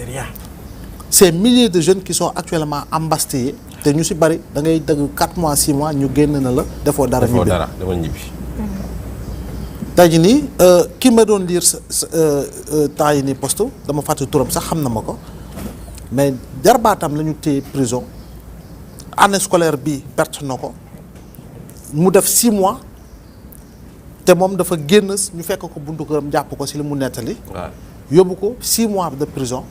rien. Ces milliers de jeunes qui sont actuellement embastillés te ñu ci bari da ngay dëgg 4 mois 6 mois ñu génn na la defoo dara ñibbi. tey jii nii ki ma doon lire temps yi nii poste dama fàtte turam sax xam na ma ko mais jarbaatam la ñu téye prison année scolaire bi perte na ko mu def 6 mois te moom dafa génn ñu fekk ko buntu këram jàpp ko ci li mu nettali. yóbbu ko 6 mois de prison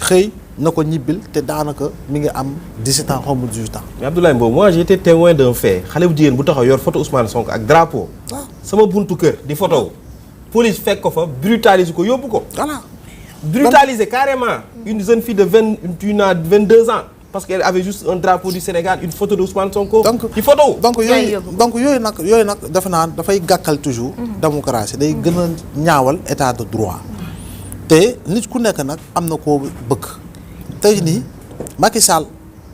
xëy na ko ñibbil te daanaka mi ngi am 17 ans xaw ma 18 ans. mais Abdoulaye Mbow moi j'ai été témoin d'un fait xale bu jigéen bu taxaw yor photo Ousmane Sonko ak drapeau. sama buntu kër di photo police fekk ko fa brutaliser ko yóbbu ko. voilà brutaliser carrément une jeune fille de 22 ans parce qu'elle avait juste un drapeau du Sénégal une photo de Ousmane Sonko. ci photo donc yooyu nag defe naa dafay gàkkal toujours. démocratie day gën a ñaawal état de droit. te nit ku nekk nag am na koo bëgg tey nii Macky Sall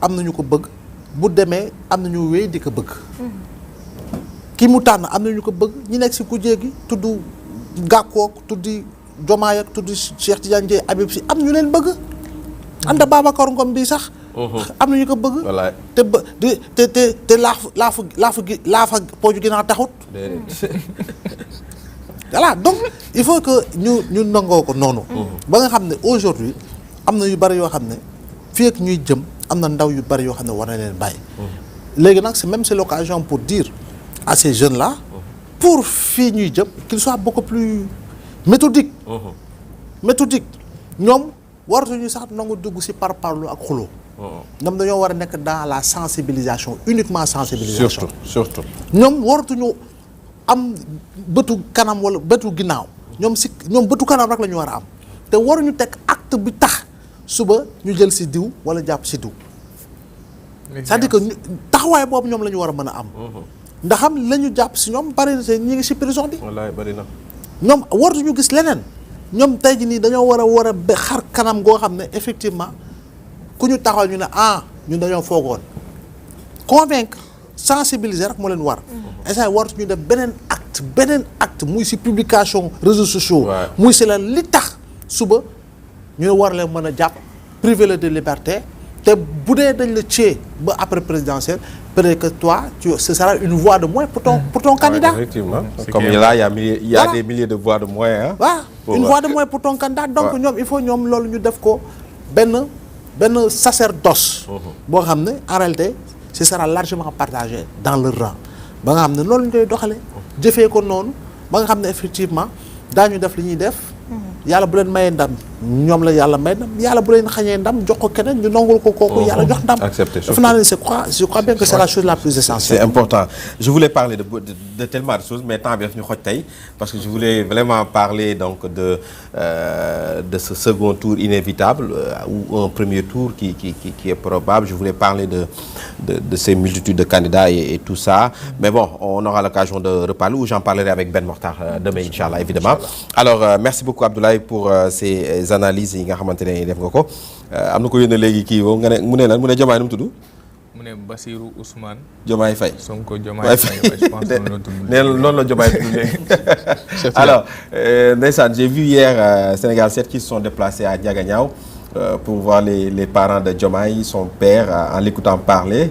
am na ñu ko bëgg bu demee am na ñu wéy di ko bëgg. ki mu tànn am na ñu ko bëgg ñi nekk si kujje gi tudd Gakou tuddi Diomaye ak tuddi Cheikh Tidiane Dièye Habib Sy am ñu leen bëgg. Anta Babacar Ngom bi sax. am na ñu ko bëgg. wallaay te ba te laafa pooju ginnaaw taxut. voilà donc il faut que ñu nangoo ko noonu. ba nga xam ne aujourd'hui am na yu bari yoo xam ne fii ak ñuy jëm am na ndaw yu bari yoo xam ne war na leen bàyyi. léegi nag c'est l'occasion pour dire à ces jeunes là pour fii ñuy jëm qu'ils soient beaucoup plus méthodiques. ñoom waratuñu sax nangu dugg ci parparloo ak xuloo. ñoom dañoo war a nekk dans la sensibilisation uniquement sensibilisation. surtout ñoom waratuñu am bëtu kanam wala bëtu ginnaaw ñoom bëtu kanam rek la ñu war a am te waruñu teg acte bi tax suba ñu jël ci diw wala jàpp ci diw. c'est-à-dire que taxawaay boobu ñoom la ñu war a mën a am. ndax am la ñu jàpp ci ñoom bari na te ñi ngi ci prison bi. wallaay bari na. ñoom waratuñu gis leneen ñoom tey jii nii dañoo war a xar kanam goo xam ne effectivement ku ñu taxawal ñu ne ñun dañoo foogoon convaincre sensibiliser rek moo leen war. instant waratuñu def beneen acte muy ci publication réseaux sociaux. muy ci la li tax suba ñu war leen mën a jàpp privé de liberté te bu dee dañ la cee ba après présidentielle peut-être que toi ce sera une voix de moins pour ton candidat. Effectivement. Comme là il y a des milliers de voix de moins. Une voix de moins pour ton candidat donc ñoom il faut ñoom loolu ñu def ko benn sacerdoce. boo xam ne en réalité ce sera largement partagé dans le rang ba nga xam ne loolu ñu koy doxalee. jëfee ko noonu ba nga xam ne effectivement daañu def li ñuy def. yàlla bu leen mayee ndam ñoom la yàlla may ndam yàlla bu leen xañee ndam jox ko keneen ñu nangul ko kooku yàlla jox ndam. accepté dafa naa ne je crois bien que c'est la chose la plus essentielle. c'est important je voulais parler de tellement de choses mais temps bi daf ñu xoj tey parce que je voulais vraiment parler donc de ce second tour inévitable ou un premier tour qui est probable je voulais parler de ces multitudes de candidats et tout ça mais bon on aura l'occasion de reparler ou j'en parlerai avec Ben Mokhtar demain inchallah évidemment alors merci beaucoup Abdoulaye pour ces analyses yi nga xamante ne def nga ko am na ko yónnee léegi kii boobu nga ne mu ne lan mu ne Diomaye nu mu tudd. mu ne Bassirou Ousmane. Diomaye Faye Sonko Diomaye Faye je pense que noonu la Diomaye tudd léegi. alors ndeysaan j'ai vu hier Sénégal 7 qui se sont déplacés à Diaganiao pour voir les parents de Diomaye son père en l'écoutant parler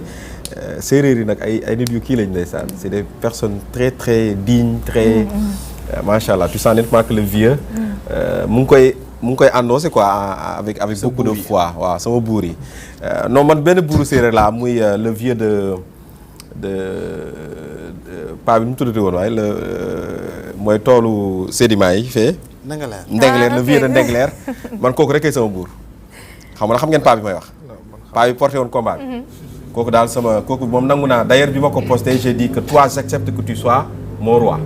séeréer yi nag ay nit yu kii lañ ndeysaan c'est des personnes très très dignes très. macha allah tu sens nettement que le vieux. mu ngi koy endossé quoi avec beaucoup de foi waaw sama buur yi. non man benn buuru séeréer laa muy le vieux de paa bi nu mu tuddati woon waaye mooy toolu sédiment yi fee. Ndengleer le vieux de Ndengleer man kooku rek kay sama buur xam ngeen paa bi may wax. paa bi porté woon combat bi. kooku daal kooku moom nangu naa d'ailleurs bi ma ko posté j'ai dit que toi j'accepte que tu sois mon roi.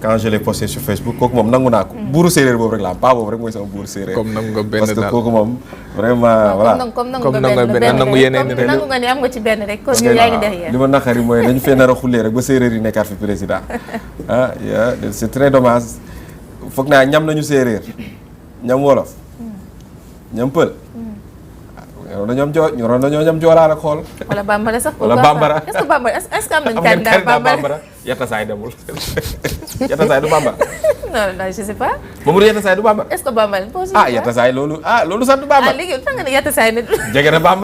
Quand je l'ai posté sur Facebook kooku moom nangu naa ko. buuru séeréer boobu rek la paa boobu rek mooy sama buuru séeréer. comme nangu nga benn parce que kooku moom vraiment voilà. comme nangu nga ni am nga ci benn rek. kon yaa ngi derrière. li ma naqari mooy dañu fee nar a xullee rek ba séeréer yi nekkaat fi président c'est très dommage foog naa ñam nañu séeréer ñam wolof ñam pël. ñoroon nañoo ñam joolaa rek xool. wala bambara sax. wala bambara est-ce que bambara est-ce que am nañu candidat bambara yatta saay demul yatta saay du bambara. non je sais pas. Mamadou Yatassaye du Bamba. est-ce que Bamba la. Yatassaye loolu sant Bamba. léegi lu tax nga ne Yatassaye nit. jege na Bamba.